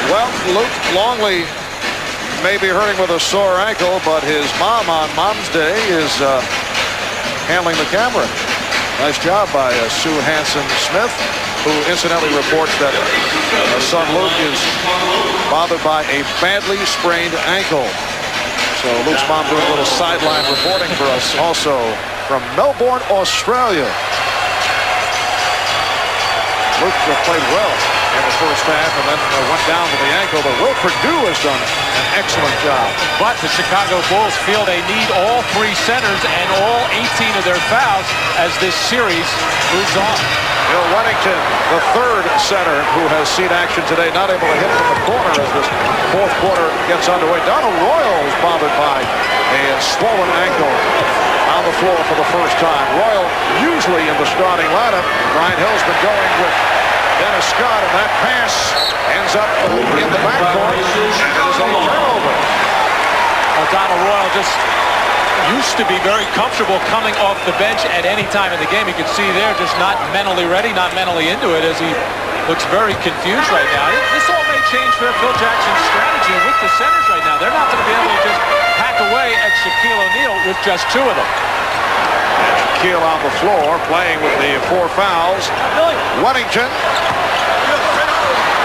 Well, Luke Longley may be hurting with a sore ankle, but his mom on Mom's Day is handling the camera. Nice job by Sue Hansen-Smith, who incidentally reports that son Luke is bothered by a badly sprained ankle. So Luke's mom doing a little sideline reporting for us also from Melbourne, Australia. Luke played well in the first half and then went down with the ankle, but Will Perdue has done an excellent job. But the Chicago Bulls feel they need all three centers and all 18 of their fouls as this series moves on. Bill Wennington, the third center who has seen action today, not able to hit from the corner as this fourth quarter gets underway. Donald Royal is bothered by a swollen ankle on the floor for the first time. Royal usually in the starting lineup. Brian Hill's been going with Dennis Scott, and that pass ends up in the backcourt. It is a turnover. Well, Donald Royal just used to be very comfortable coming off the bench at any time in the game. You can see there just not mentally ready, not mentally into it, as he looks very confused right now. This all may change for Phil Jackson's strategy with the centers right now. They're not going to be able to just hack away at Shaquille O'Neal with just two of them. Shaquille on the floor playing with the four fouls. Wennington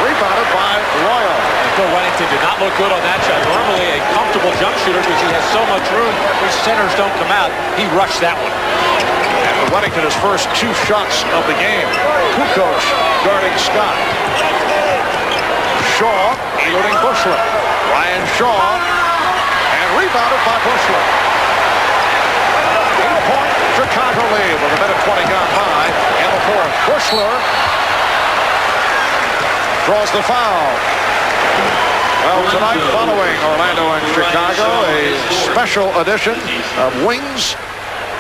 rebounded by Royal. Bill Wennington did not look good on that shot. Normally a comfortable jump shooter because he has so much room where centers don't come out. He rushed that one. And for Wennington, his first two shots of the game. Kukoc guarding Scott. Shaw eluding Bushler. Ryan Shaw and rebounded by Bushler. 8-point Chicago lead with a minute 20 gone by in the fourth. Bushler draws the foul. Well, tonight, following Orlando and Chicago, a special edition of Wings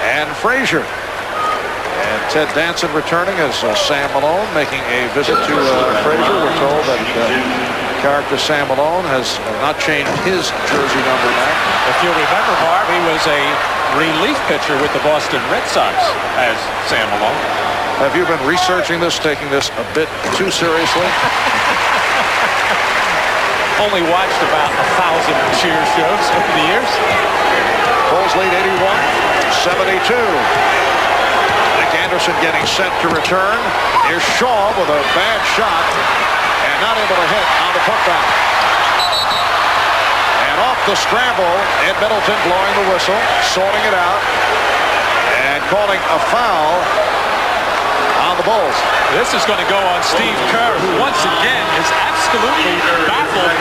and Frazier. And Ted Danson returning as Sam Malone making a visit to Frazier. We're told that character Sam Malone has not changed his jersey number now. If you remember, Marv, he was a relief pitcher with the Boston Red Sox as Sam Malone. Have you been researching this, taking this a bit too seriously? Only watched about 1,000 Cheers shows over the years. Bulls lead 81-72. Nick Anderson getting set to return. Here's Shaw with a bad shot and not able to hit on the putback. And off the scramble, Ed Middleton blowing the whistle, sorting it out, and calling a foul on the Bulls. This is going to go on Steve Kerr, who once again is absolutely baffled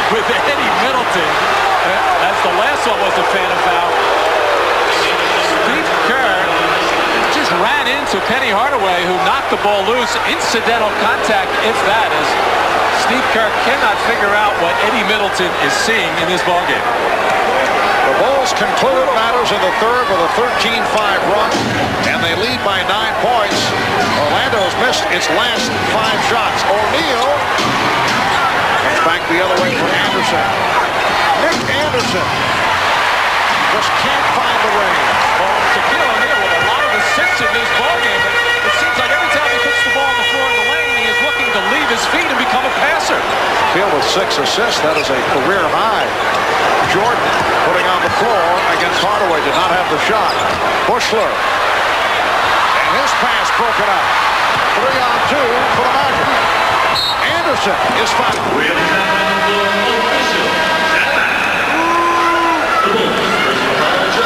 with Eddie Middleton. As the last one was a phantom foul. Steve Kerr just ran into Penny Hardaway, who knocked the ball loose. Incidental contact, if that is. Steve Kerr cannot figure out what Eddie Middleton is seeing in this ballgame. The Bulls conclude matters in the third with a 13-5 run, and they lead by 9 points. Orlando's missed its last 5 shots. O'Neal comes back the other way for Anderson. Nick Anderson just can't find the range. Well, Shaquille O'Neal with a lot of assists in this ballgame. It seems like every time he puts the ball on the floor in the lane, he is looking to leave his feet and become a passer. Shaquille with 6 assists. That is a career high. Jordan putting on the floor against Hardaway, did not have the shot. Bushler. And his pass broken up. 3-on-2 for the Magic. Anderson is fouled.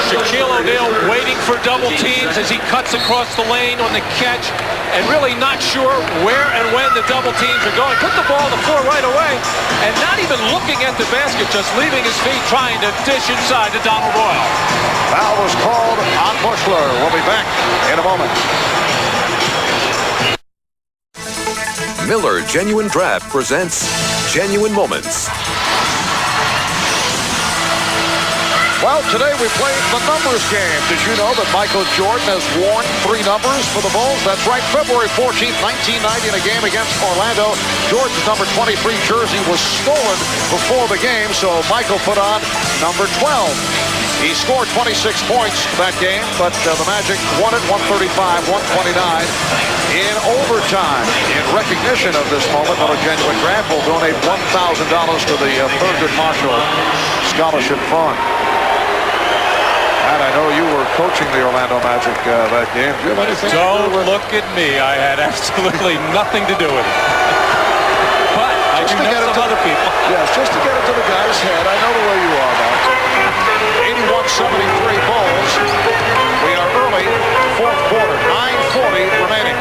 Shaquille O'Neal waiting for double teams as he cuts across the lane on the catch and really not sure where and when the double teams are going. Put the ball on the floor right away and not even looking at the basket, just leaving his feet trying to dish inside to Donald Royal. Foul was called on Bushler. We'll be back in a moment. Miller Genuine Draft presents Genuine Moments. Well, today we played the numbers game. Did you know that Michael Jordan has worn 3 numbers for the Bulls? That's right, February 14th, 1990, in a game against Orlando. Jordan's number 23 jersey was stolen before the game, so Michael put on number 12. He scored 26 points that game, but the Magic won it 135-129 in overtime. In recognition of this moment, Another Genuine Draft will donate $1,000 to the Thurgood Marshall Scholarship Fund. And I know you were coaching the Orlando Magic that game. Do you have anything to do with it? Don't look at me. I had absolutely nothing to do with it. But I do know some other people. Yes, just to get it to the guy's head. I know the way you are, Mark. 81-73 Bulls. We are early, fourth quarter, 9:40 remaining.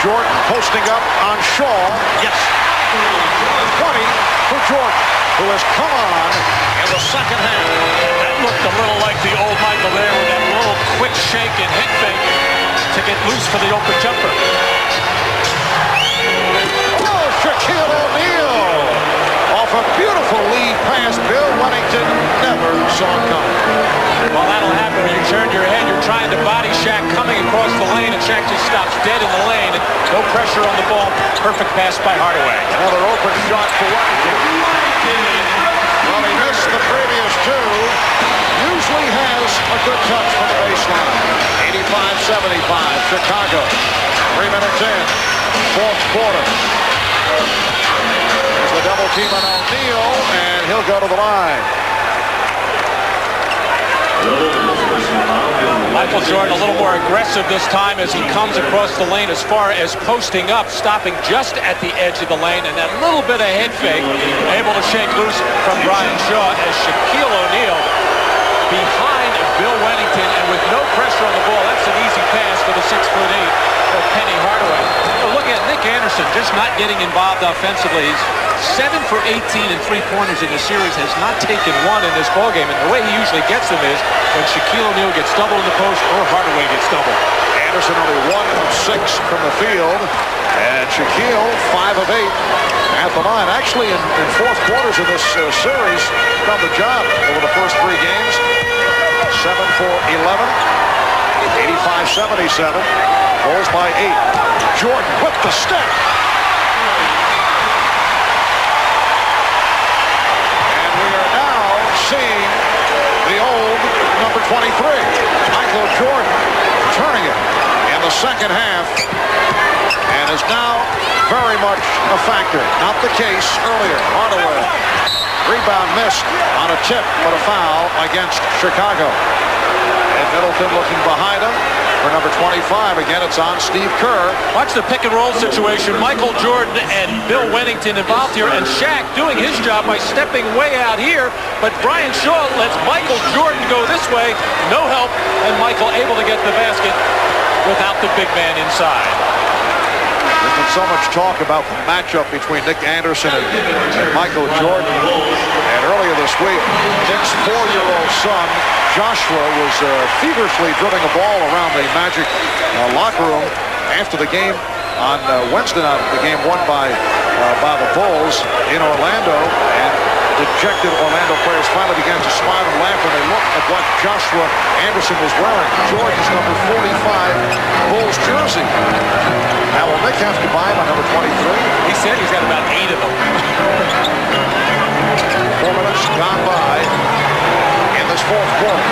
Jordan posting up on Shaw. Yes. 20 for Jordan, who has come on in the second half. That looked a little like the old Michael there with that little quick shake and hit fake to get loose for the open jumper. Oh, Shaquille O'Neal off a beautiful lead pass. Bill Wennington never saw it coming. Well, that'll happen when you turn your head. You're trying to body Shaq coming across the lane, and Shaq just stops dead in the lane. And no pressure on the ball. Perfect pass by Hardaway. Another open shot for Wennington. Well, he missed the previous two. Usually has a good touch from the baseline. 85-75, Chicago. 3 minutes in, fourth quarter. There's the double team on O'Neal, and he'll go to the line. Michael Jordan a little more aggressive this time as he comes across the lane as far as posting up, stopping just at the edge of the lane, and that little bit of head fake able to shake loose from Brian Shaw as Shaquille O'Neal behind Bill Wennington, and with no pressure on the ball. That's an easy pass for the 6'8" of Penny Hardaway. Look at Nick Anderson just not getting involved offensively. He's 7 for 18 and 3-pointers in the series, has not taken one in this ballgame, and the way he usually gets them is when Shaquille O'Neal gets doubled in the post or Hardaway gets doubled. Anderson only 1 of 6 from the field, and Shaquille 5 of 8 at the line. Actually, in fourth quarters of this series, done the job over the first 3 games. 7 for 11, 85-77, Bulls by 8. Jordan with the step. And we are now seeing the old number 23, Michael Jordan, turning it in the second half, and is now very much a factor. Not the case earlier. Hardaway. Rebound missed on a tip, but a foul against Chicago. And Middleton looking behind him for number 25. Again, it's on Steve Kerr. Watch the pick and roll situation. Michael Jordan and Bill Wennington involved here, and Shaq doing his job by stepping way out here. But Brian Shaw lets Michael Jordan go this way. No help, and Michael able to get the basket without the big man inside. There's been so much talk about the matchup between Nick Anderson and Michael Jordan. And earlier this week, Nick's 4-year-old son, Joshua, was feverishly dribbling a ball around the Magic locker room after the game on Wednesday night, the game won by the Bulls in Orlando. And dejected Orlando players finally began to smile and laugh when they looked at what Joshua Anderson was wearing. Jordan's number 45 Bulls jersey. Now will Nick have to buy him a number 23? He said he's got about 8 of them. 4 minutes gone by in this fourth quarter.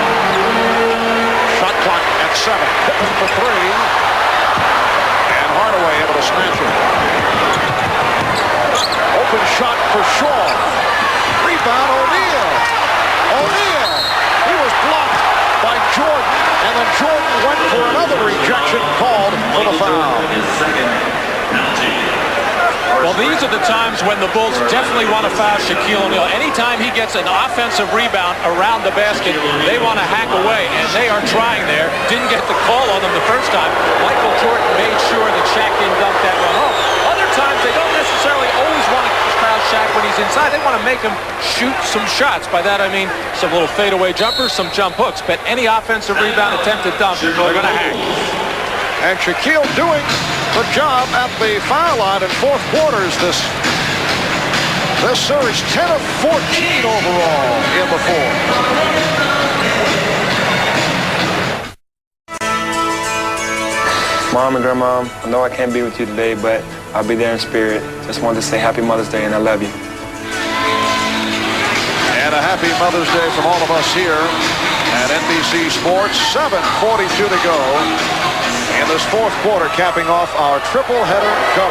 Shot clock at 7. Pippen for 3. And Hardaway able to snatch it. Open shot for Shaw. Rebound O'Neal. O'Neal. He was blocked by Jordan, and then Jordan went for another rejection called for the foul. Well, these are the times when the Bulls definitely want to foul Shaquille O'Neal. Anytime he gets an offensive rebound around the basket, they want to hack away, and they are trying there. Didn't get the call on them the first time. Michael Jordan made sure that Shaq didn't dunk that one home. Other times, they don't necessarily always want to foul Shaq when he's inside. They want to make him shoot some shots. By that, I mean some little fadeaway jumpers, some jump hooks. But any offensive rebound attempt at dunk, they're going to hack. And Shaquille doing the job at the foul line in fourth quarters. This series 10 of 14 overall in the fourth. Mom and Grandma, I know I can't be with you today, but I'll be there in spirit. Just wanted to say Happy Mother's Day and I love you. And And a happy Mother's Day from all of us here at NBC Sports. 7:42 to go in this fourth quarter, capping off our triple header coverage.